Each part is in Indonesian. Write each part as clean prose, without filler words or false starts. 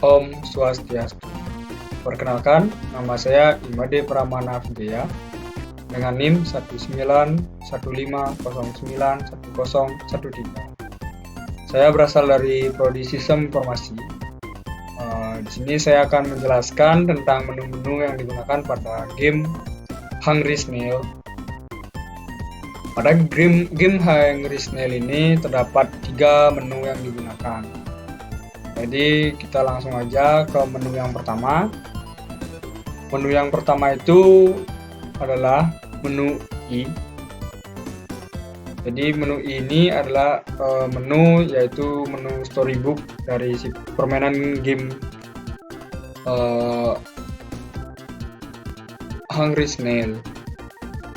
Om Swastiastu. Perkenalkan, nama saya Imade Pramana Vidya dengan NIM 19150910113. Saya berasal dari Prodi Sistem Informasi. Di sini saya akan menjelaskan tentang menu-menu yang digunakan pada game Hungry Snail. Pada game Hungry Snail ini terdapat 3 menu yang digunakan. Jadi kita langsung aja ke menu yang pertama. Menu yang pertama itu adalah menu I. Jadi menu ini adalah menu yaitu menu storybook dari si permainan game Hungry Snail.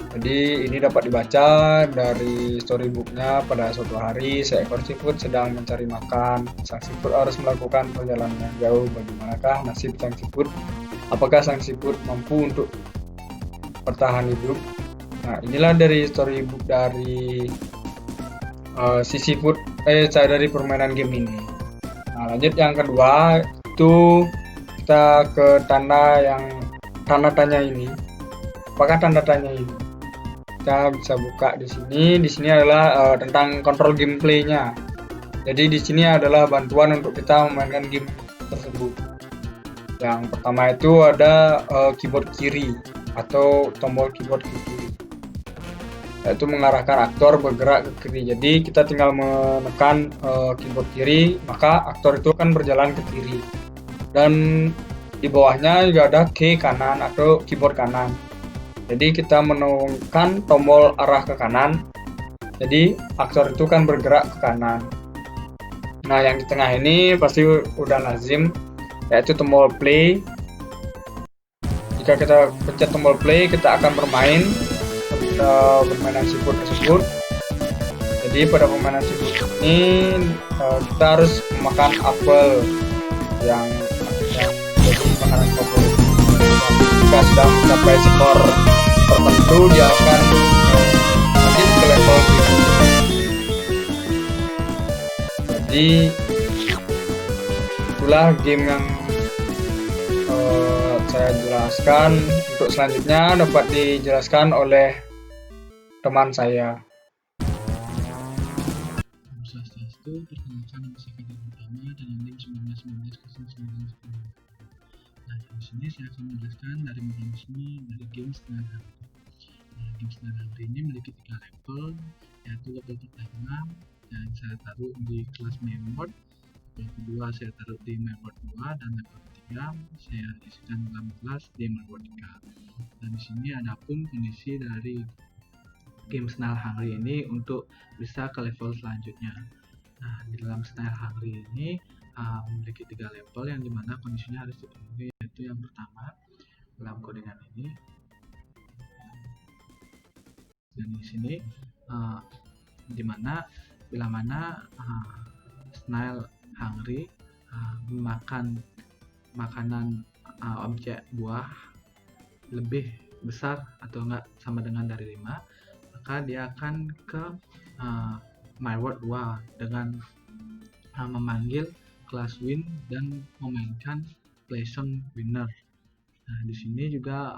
Jadi ini dapat dibaca dari storybooknya. Pada suatu hari seekor siput sedang mencari makan. Sang siput harus melakukan perjalanan yang jauh. Bagaimanakah nasib sang siput? Apakah sang siput mampu untuk bertahan hidup? Nah, inilah dari storybook dari si siput dari permainan game ini. Nah, lanjut yang kedua itu kita ke tanda tanya ini. Apakah tanda tanya ini? Kita bisa buka di sini. Di sini adalah tentang kontrol gameplaynya. Jadi di sini adalah bantuan untuk kita memainkan game tersebut. Yang pertama itu ada keyboard kiri atau tombol keyboard kiri, yaitu mengarahkan aktor bergerak ke kiri. Jadi kita tinggal menekan keyboard kiri, maka aktor itu akan berjalan ke kiri. Dan di bawahnya juga ada key kanan atau keyboard kanan. Jadi kita menekan tombol arah ke kanan, jadi aktor itu kan bergerak ke kanan. Nah, yang di tengah ini pasti udah lazim, yaitu tombol play. Jika kita pencet tombol play, kita akan bermain permainan siput tersebut. Jadi pada permainan siput ini kita harus memakan apel yang jadi makanan favorit. Jika sudah mencapai skor tertentu, dia akan lanjut ke level berikutnya. Jadi itulah game yang saya jelaskan. Untuk selanjutnya dapat dijelaskan oleh teman saya. Om Swastiastu, perkenalkan nama saya Fadil Utama dengan NIM 19190910. Nah, di sini saya akan menjelaskan dari mekanisme dari game Snail Hungry. Game Snail Hungry ini memiliki 3 level, yaitu level pertama yang saya taruh di kelas main world, level kedua saya taruh di main world 2, dan level ketiga saya isikan dalam kelas di main world 3. Dan di sini ada pun kondisi dari game Snail Hungry ini untuk bisa ke level selanjutnya. Nah, di dalam Snail Hungry ini memiliki 3 level yang dimana kondisinya harus dipenuhi, yaitu yang pertama dalam kodingan ini. Dan di sini dimana bila mana Snail Hungry memakan makanan objek buah lebih besar atau enggak sama dengan dari 5, maka dia akan ke My World 2 dengan memanggil kelas win dan memainkan PlayStation winner. Nah, di sini juga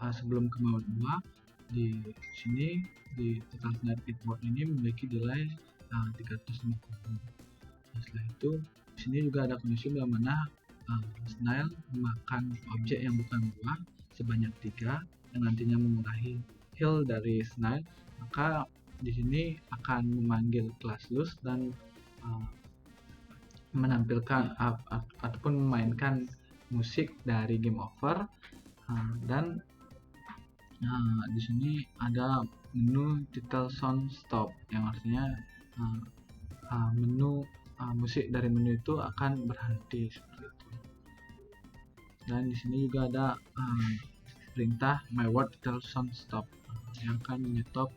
sebelum ke My World 2, di sini di total Snail Pitboard ini memiliki delay 350. Nah, setelah itu di sini juga ada kondisi di mana Snail memakan objek yang bukan buah sebanyak 3 yang nantinya mengurangi heal dari Snail, maka di sini akan memanggil kelas loose dan menampilkan ataupun memainkan musik dari game over. Dan di sini ada menu title sound stop, yang artinya menu musik dari menu itu akan berhenti seperti itu. Dan di sini juga ada perintah My World title sound stop yang akan menyetop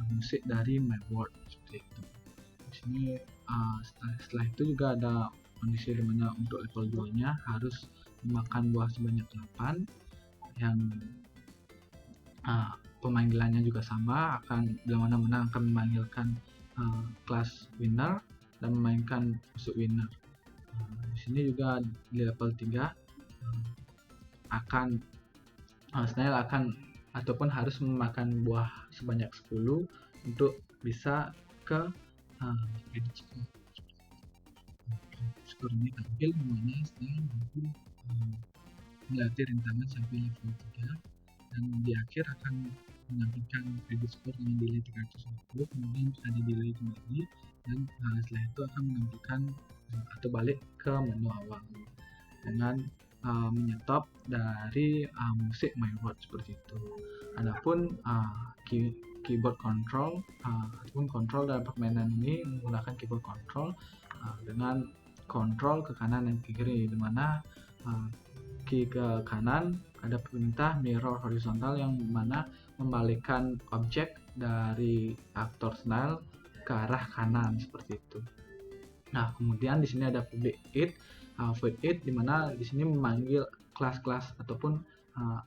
musik dari My World seperti itu. Di sini setelah itu juga ada kondisi dimana untuk level 2 nya harus memakan buah sebanyak 8, yang pemanggilannya juga sama, akan bila mana menang akan memanggilkan kelas winner dan memainkan musuh winner. Di sini juga di level 3 akan snail akan ataupun harus memakan buah sebanyak 10 untuk bisa ke credit score. Skor ini tampil di mana snail mampu melatih rintangan sampai level 3 dan di akhir akan menampilkan credit score dengan nilai 350, kemudian ada delay kembali dan setelah itu akan menampilkan atau balik ke menu awal dengan menyetop dari musik My World seperti itu. Adapun keyboard control ataupun control dalam permainan ini menggunakan keyboard control dengan kontrol ke kanan dan ke kiri, di mana key ke kanan ada perintah mirror horizontal yang mana membalikkan objek dari aktor snail ke arah kanan seperti itu. Nah, kemudian di sini ada public id, void id, di mana di sini memanggil kelas-kelas ataupun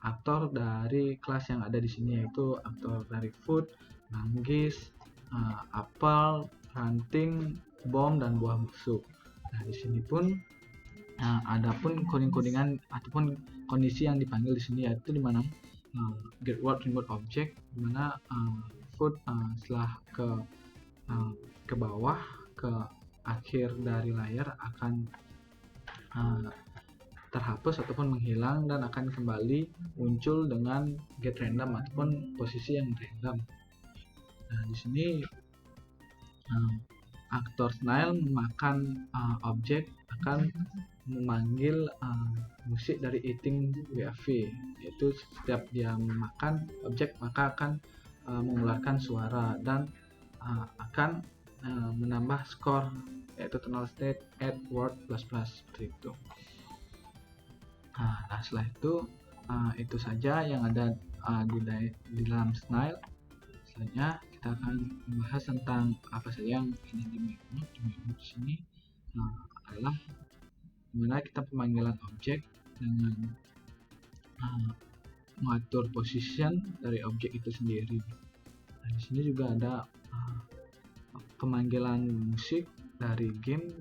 aktor dari kelas yang ada di sini, yaitu aktor dari food, manggis, apel, ranting, bom, dan buah busuk. Nah, di sini pun ada pun coding-codingan ataupun kondisi yang dipanggil di sini, yaitu di mana get word remote object, di mana food setelah ke bawah ke akhir dari layar akan terhapus ataupun menghilang dan akan kembali muncul dengan get random ataupun posisi yang random. Nah, di sini aktor snail memakan objek akan memanggil musik dari eating WAV, yaitu setiap dia memakan objek maka akan mengeluarkan suara dan akan menambah skor, yaitu tonal state add word plus plus seperti itu. Nah, setelah itu saja yang ada di dalam snail. Selanjutnya kita akan membahas tentang apa saja yang ada di menu. Di menu di sini adalah dimana kita pemanggilan objek dengan mengatur position dari objek itu sendiri. Nah, di sini juga ada pemanggilan musik dari game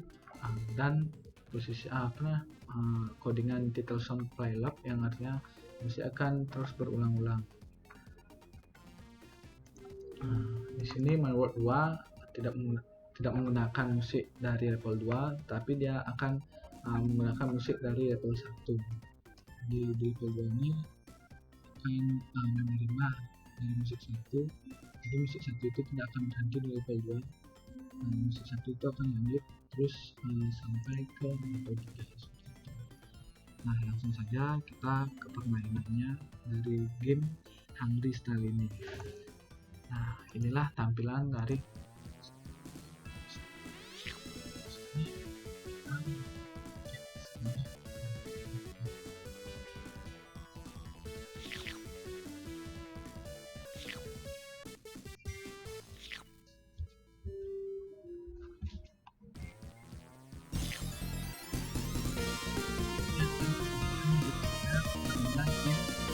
dan posisi codingan title sound play loop yang artinya musik akan terus berulang-ulang. Di sini My World 2 tidak menggunakan musik dari level 2, tapi dia akan menggunakan musik dari level 1. Di level 2 ini akan menerima dari musik 1. Jadi musik 1 itu tidak akan berhenti di level 2. Musik 1 itu akan lanjut terus sampai ke level 3. Nah, langsung saja kita ke permainannya dari game Hungry Style ini. Nah, inilah tampilan dari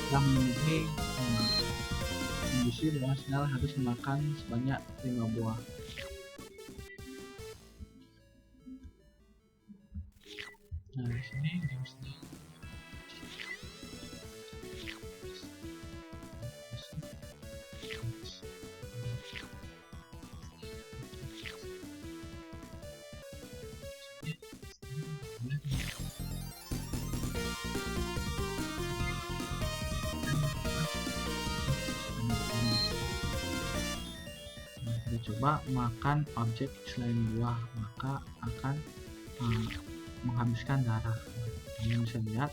yang memenuhi kondisi bahwa snail harus memakan sebanyak 5 buah. Nah, di sini game snail coba makan objek selain buah, maka akan menghabiskan darah. Kalian bisa lihat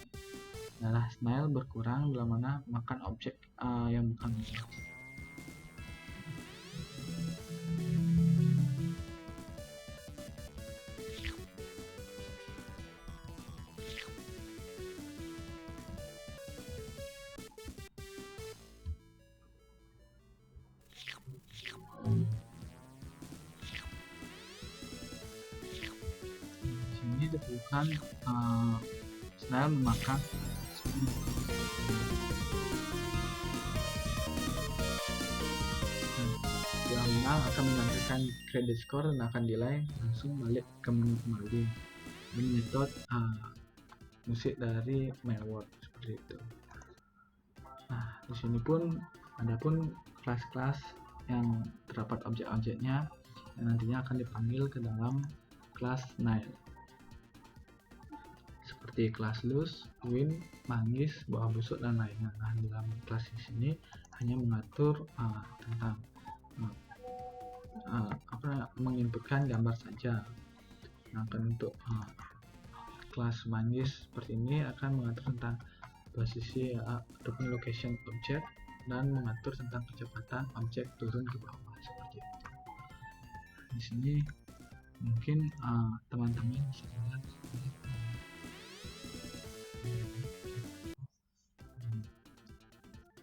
darah snail berkurang bila mana makan objek yang bukan buah. Ini diperlukan snail memakan yang akan menampilkan credit score dan akan delay langsung balik ke menu kembali. menyetot musik dari Mailword seperti itu. Nah, di sini pun ada pun kelas-kelas yang terdapat objek-objeknya yang nantinya akan dipanggil ke dalam kelas Nile, seperti kelas loose, win, manggis, buah busuk dan lainnya. Nah, dalam kelas di sini hanya mengatur tentang menginputkan gambar saja. Nah, untuk kelas manggis seperti ini akan mengatur tentang posisi ataupun location objek dan mengatur tentang kecepatan objek turun ke bawah seperti itu. Di sini mungkin teman-teman bisa lihat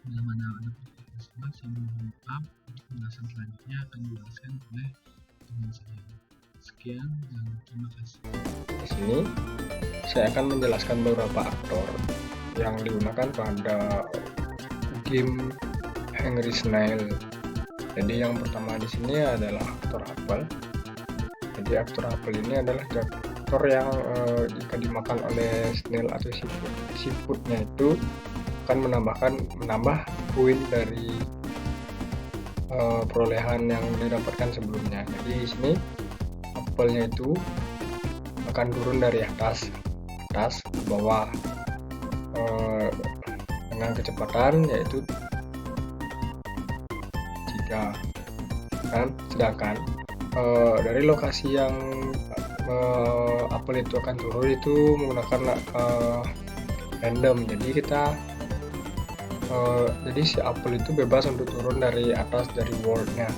bila mana ada pertanyaan, saya mohon maaf. Untuk penjelasan selanjutnya akan dijelaskan oleh teman saya. Sekian dan terima kasih. Di sini saya akan menjelaskan beberapa aktor yang digunakan pada game Hungry Snail. Jadi yang pertama di sini adalah aktor apel. Jadi aktor apel ini adalah aktor yang jika dimakan oleh snail atau siputnya itu akan menambah poin dari perolehan yang didapatkan sebelumnya. Jadi di sini apelnya itu akan turun dari atas ke bawah dengan kecepatan yaitu 3 kan. Sedangkan dari lokasi yang apel itu akan turun itu menggunakan random. Jadi jadi si apel itu bebas untuk turun dari atas dari world-nya.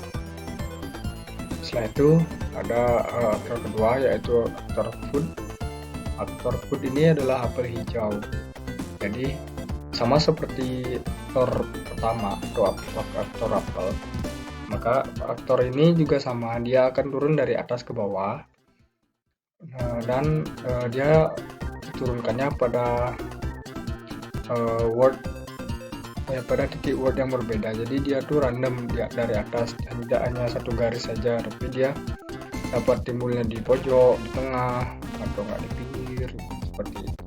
Setelah itu ada aktor kedua yaitu aktor food. Aktor food ini adalah apel hijau. Jadi sama seperti aktor pertama atau aktor apel, maka aktor ini juga sama, dia akan turun dari atas ke bawah dan dia diturunkannya pada word pada titik word yang berbeda. Jadi dia tuh random dari atas, tidak hanya satu garis saja, tapi dia dapat timbulnya di pojok, di tengah, atau nggak di pinggir seperti itu.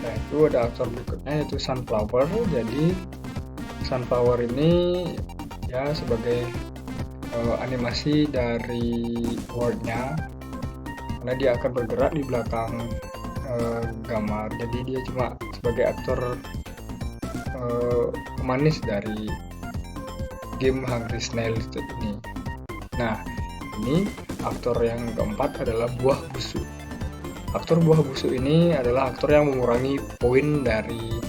Nah, itu ada aktor berikutnya yaitu sunflower. Jadi sunflower ini ya sebagai animasi dari wordnya, karena dia akan bergerak di belakang gambar. Jadi dia cuma sebagai aktor pemanis dari game Hungry Snail ini. Nah, ini aktor yang keempat adalah buah busuk. Aktor buah busuk ini adalah aktor yang mengurangi poin dari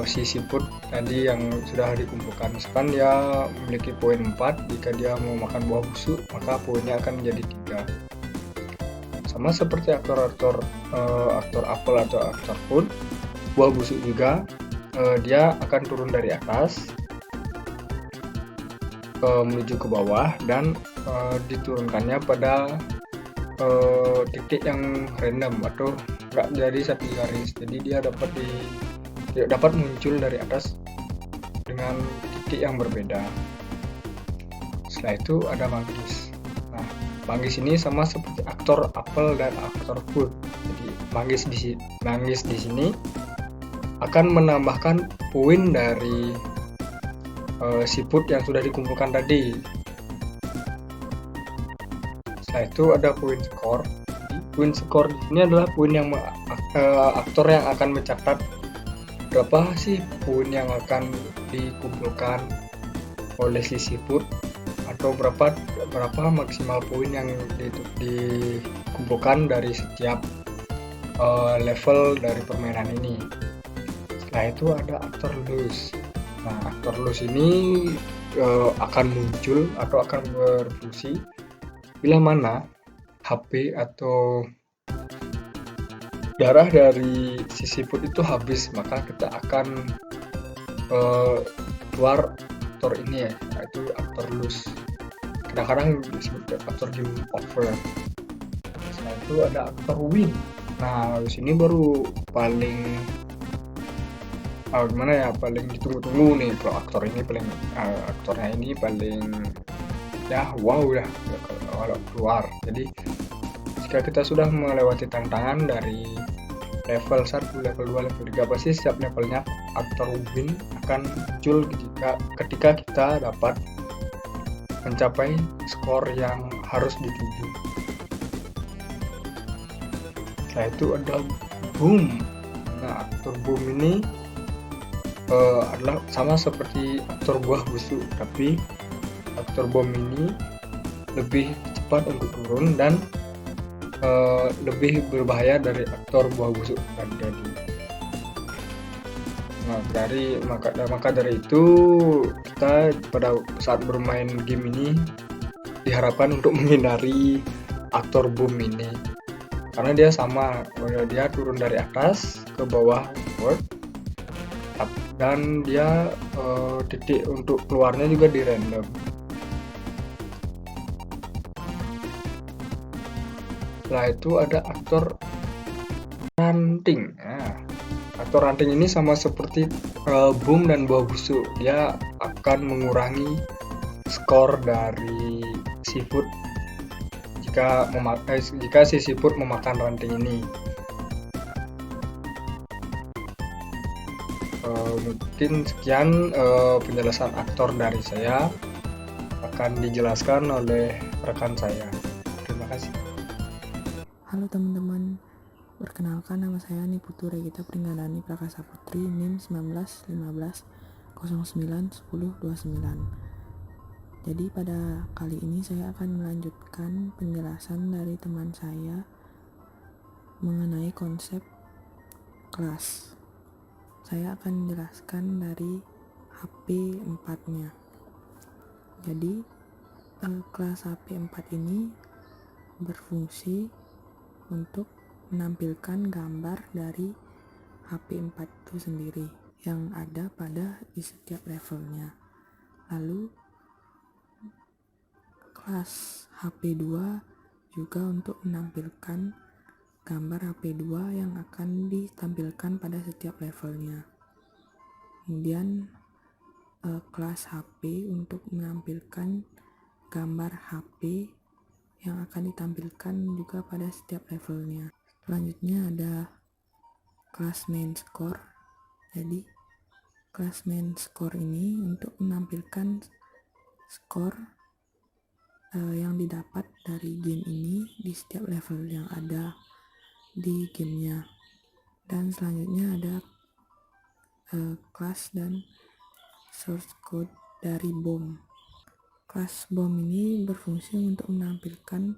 si siput tadi yang sudah dikumpulkan. Misalkan dia memiliki poin 4, jika dia mau makan buah busuk maka poinnya akan menjadi 3. Sama seperti aktor apel atau aktor food, buah busuk juga dia akan turun dari atas menuju ke bawah dan diturunkannya pada titik yang random atau nggak dari satu garis. Jadi dia dapat muncul dari atas dengan titik yang berbeda. Setelah itu ada manggis. Nah, manggis ini sama seperti aktor apel dan aktor food. Jadi manggis di sini akan menambahkan poin dari siput yang sudah dikumpulkan tadi. Setelah itu ada poin skor. Poin skor di sini adalah poin yang aktor yang akan mencatat berapa sih poin yang akan dikumpulkan oleh si siput, atau berapa maksimal poin yang dikumpulkan dari setiap level dari permainan ini. Setelah itu ada aktor loose. Nah, aktor loose ini akan muncul atau akan berfungsi bila mana HP atau darah dari si siput itu habis, maka kita akan keluar aktor ini ya, yaitu aktor loose. Kadang-kadang disebut aktor game over. Setelah itu ada aktor win. Nah, di sini baru paling paling ditunggu-tunggu nih. Kalau aktor ini aktornya ini paling ya wow ya kalau keluar. Jadi jika kita sudah melewati tantangan dari level 1, level 2, level 3, pasti setiap levelnya aktor win akan muncul ketika kita dapat mencapai skor yang harus dituju. Setelah itu ada boom. Nah, aktor boom ini adalah sama seperti aktor buah busuk, tapi aktor bom ini lebih cepat untuk turun dan lebih berbahaya dari aktor buah busuk tadi. Nah, maka dari itu kita pada saat bermain game ini diharapkan untuk menghindari aktor boom ini, karena dia sama, dia turun dari atas ke bawah board dan dia titik untuk keluarnya juga di random. Setelah itu ada aktor ranting. Nah, aktor ranting ini sama seperti boom dan buah busuk, dia akan mengurangi skor dari seafood jika si seafood memakan ranting ini. Mungkin sekian penjelasan aktor dari saya, akan dijelaskan oleh rekan saya. Terima kasih. Halo teman-teman, perkenalkan nama saya Niputu Regita Pringgadani Prakasa Putri, NIM 1915091029. Jadi pada kali ini saya akan melanjutkan penjelasan dari teman saya mengenai konsep kelas. Saya akan menjelaskan dari HP 4-nya. Jadi kelas HP 4 ini berfungsi untuk menampilkan gambar dari HP 4 itu sendiri yang ada di setiap levelnya. Lalu kelas HP 2 juga untuk menampilkan gambar HP 2 yang akan ditampilkan pada setiap levelnya. Kemudian kelas HP untuk menampilkan gambar HP yang akan ditampilkan juga pada setiap levelnya. Selanjutnya ada kelas main score. Jadi kelas main score ini untuk menampilkan skor yang didapat dari game ini di setiap level yang ada di gamenya. Dan selanjutnya ada kelas dan source code dari bom. Kelas bom ini berfungsi untuk menampilkan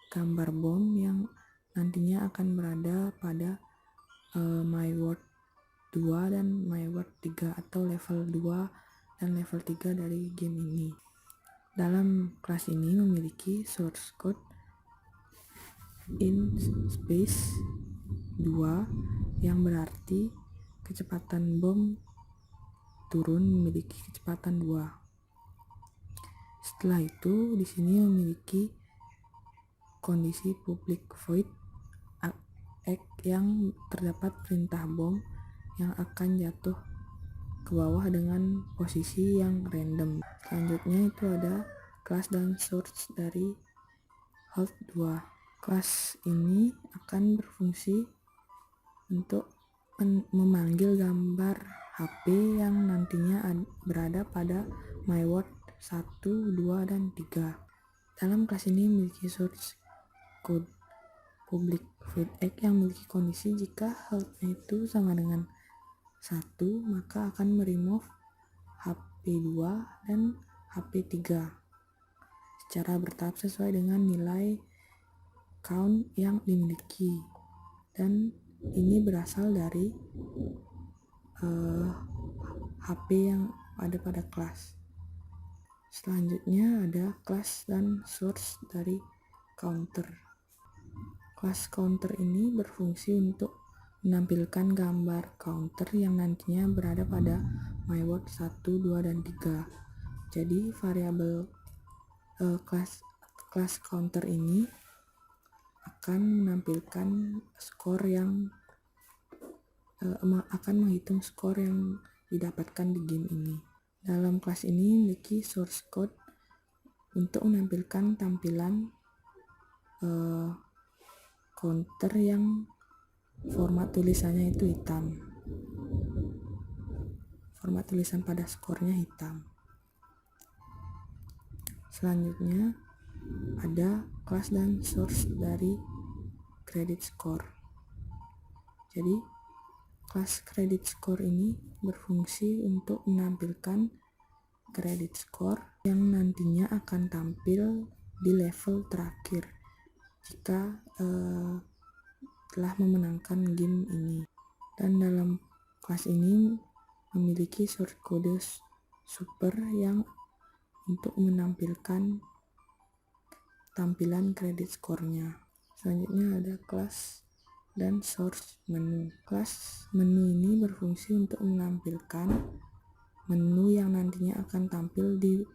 gambar bom yang nantinya akan berada pada My World 2 dan My World 3 atau level 2 dan level 3 dari game ini. Dalam kelas ini memiliki source code in space 2 yang berarti kecepatan bom turun memiliki kecepatan 2. Setelah itu di sini memiliki kondisi public void yang terdapat perintah bom yang akan jatuh ke bawah dengan posisi yang random. Selanjutnya itu ada kelas dan source dari hold 2. Kelas ini akan berfungsi untuk memanggil gambar HP yang nantinya berada pada My World 1, 2, dan 3. Dalam kelas ini memiliki source code public void egg yang memiliki kondisi jika health-nya itu sama dengan 1, maka akan meremove HP 2 dan HP 3 secara bertahap sesuai dengan nilai count yang dimiliki, dan ini berasal dari HP yang ada pada kelas. Selanjutnya ada kelas dan source dari counter. Kelas counter ini berfungsi untuk menampilkan gambar counter yang nantinya berada pada My World 1, 2, dan 3. Jadi variabel kelas counter ini akan menampilkan skor yang akan menghitung skor yang didapatkan di game ini. Dalam kelas ini memiliki source code untuk menampilkan tampilan counter yang format tulisannya itu hitam. Format tulisan pada skornya hitam. Selanjutnya ada kelas dan source dari credit score. Jadi kelas credit score ini berfungsi untuk menampilkan credit score yang nantinya akan tampil di level terakhir jika telah memenangkan game ini. Dan dalam kelas ini memiliki source code super yang untuk menampilkan tampilan credit score-nya. Selanjutnya ada kelas dan source menu. Kelas menu ini berfungsi untuk menampilkan menu yang nantinya akan tampil di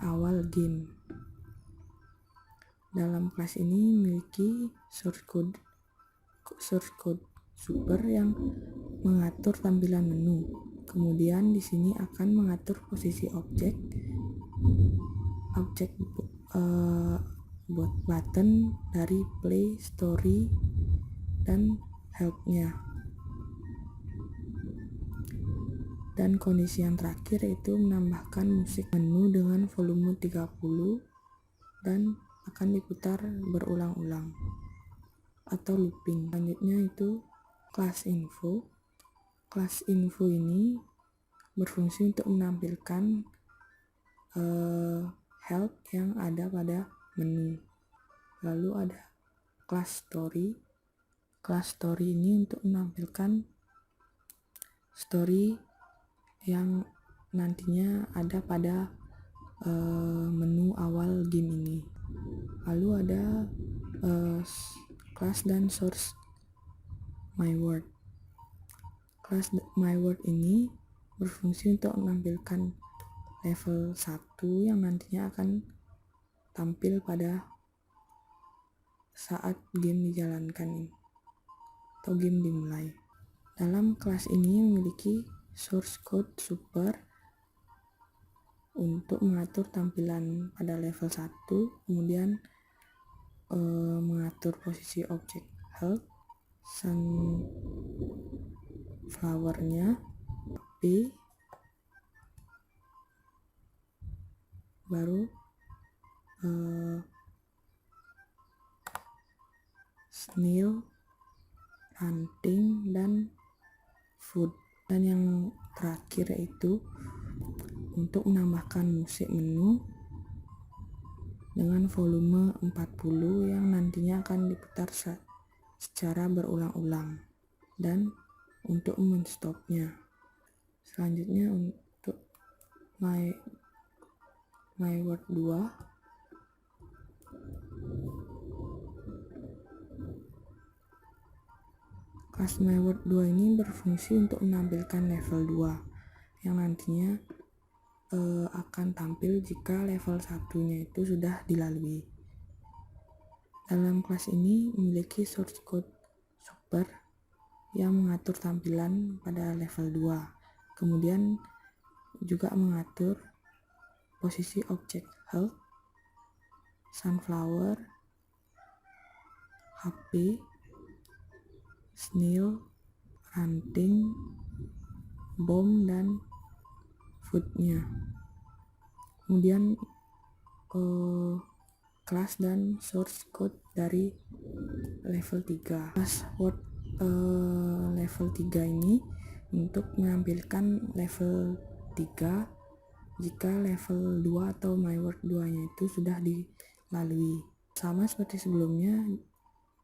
awal game. Dalam kelas ini memiliki source code super yang mengatur tampilan menu. Kemudian di sini akan mengatur posisi objek buat button dari play, story, dan help-nya. Dan kondisi yang terakhir yaitu menambahkan musik menu dengan volume 30 dan akan diputar berulang-ulang atau looping. Selanjutnya itu kelas info. Kelas info ini berfungsi untuk menampilkan help yang ada pada menu. Lalu ada kelas story. Kelas story ini untuk menampilkan story yang nantinya ada pada menu awal game ini. Lalu ada kelas dan source my word. Kelas my word ini berfungsi untuk menampilkan level 1 yang nantinya akan tampil pada saat game dijalankan atau game dimulai. Dalam kelas ini memiliki source code super untuk mengatur tampilan pada level 1, kemudian mengatur posisi objek help, sunflower-nya, P, baru snail, hunting, dan food. Dan yang terakhir yaitu untuk menambahkan musik menu dengan volume 40 yang nantinya akan diputar secara berulang-ulang, dan untuk menstopnya. Selanjutnya untuk my word 2. Kelas my word 2 ini berfungsi untuk menampilkan level 2 yang nantinya akan tampil jika level 1-nya itu sudah dilalui. Dalam kelas ini memiliki source code super yang mengatur tampilan pada level 2. Kemudian juga mengatur posisi objek help, sunflower, HP, snail, hunting, bomb, dan food-nya. Kemudian kelas dan source code dari level 3. Kelas word level 3 ini untuk menampilkan level 3 jika level 2 atau my word 2 nya itu sudah dilalui. Sama seperti sebelumnya,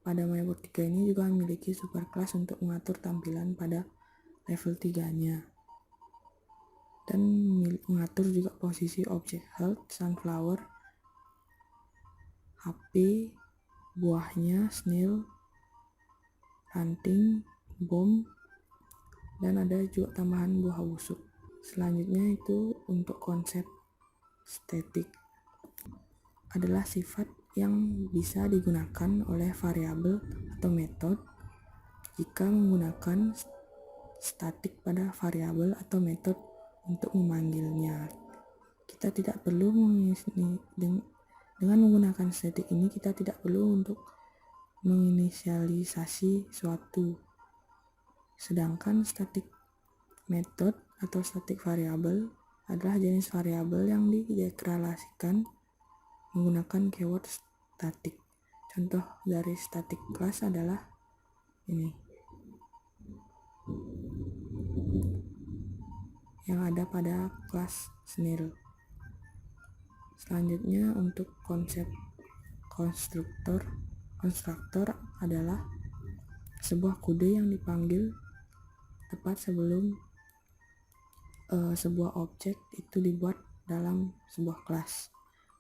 pada my word 3 ini juga memiliki super class untuk mengatur tampilan pada level 3 nya, dan mengatur juga posisi objek health, sunflower, HP, buahnya, snail, hunting, bomb, dan ada juga tambahan buah busuk. Selanjutnya itu untuk konsep static adalah sifat yang bisa digunakan oleh variabel atau metode jika menggunakan static pada variabel atau metode untuk memanggilnya. Kita tidak perlu dengan menggunakan static ini, kita tidak perlu untuk menginisialisasi suatu. Sedangkan static method atau static variable adalah jenis variabel yang dideklarasikan menggunakan keyword static. Contoh dari static class adalah ini yang ada pada kelas snail. Selanjutnya untuk konsep konstruktor adalah sebuah kode yang dipanggil tepat sebelum sebuah objek itu dibuat dalam sebuah kelas.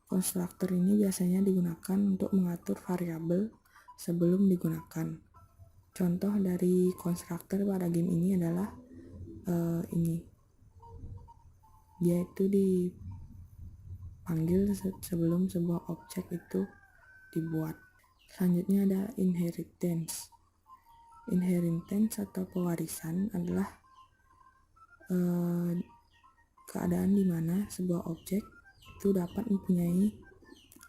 Konstruktor ini biasanya digunakan untuk mengatur variabel sebelum digunakan. Contoh dari konstruktor pada game ini adalah ini. Dia itu dipanggil sebelum sebuah objek itu dibuat. Selanjutnya ada inheritance. Inheritance atau pewarisan adalah keadaan di mana sebuah objek itu dapat mempunyai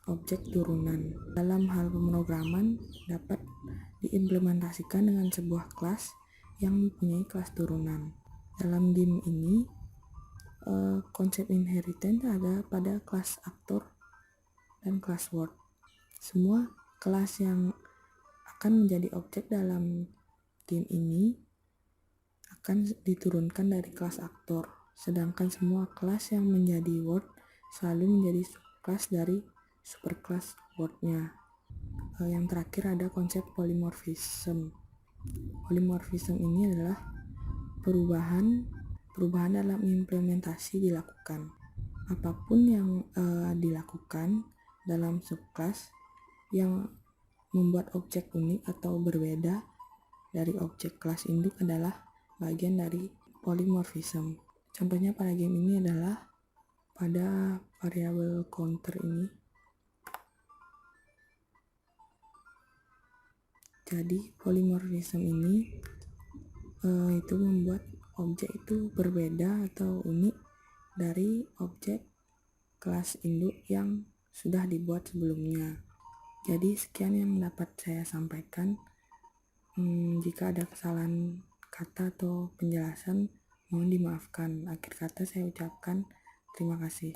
objek turunan. Dalam hal pemrograman dapat diimplementasikan dengan sebuah kelas yang mempunyai kelas turunan. Dalam game ini konsep inheritance ada pada kelas aktor dan kelas word. Semua kelas yang akan menjadi objek dalam game ini akan diturunkan dari kelas aktor, sedangkan semua kelas yang menjadi word selalu menjadi subclass dari superclass word-nya. Yang terakhir ada konsep polymorphism. Polymorphism ini adalah perubahan dalam implementasi dilakukan. Apapun yang dilakukan dalam subclass yang membuat objek unik atau berbeda dari objek kelas induk adalah bagian dari polymorphism. Contohnya pada game ini adalah pada variabel counter ini. Jadi polymorphism ini itu membuat objek itu berbeda atau unik dari objek kelas induk yang sudah dibuat sebelumnya. Jadi sekian yang dapat saya sampaikan. Jika ada kesalahan kata atau penjelasan mohon dimaafkan. Akhir kata saya ucapkan terima kasih.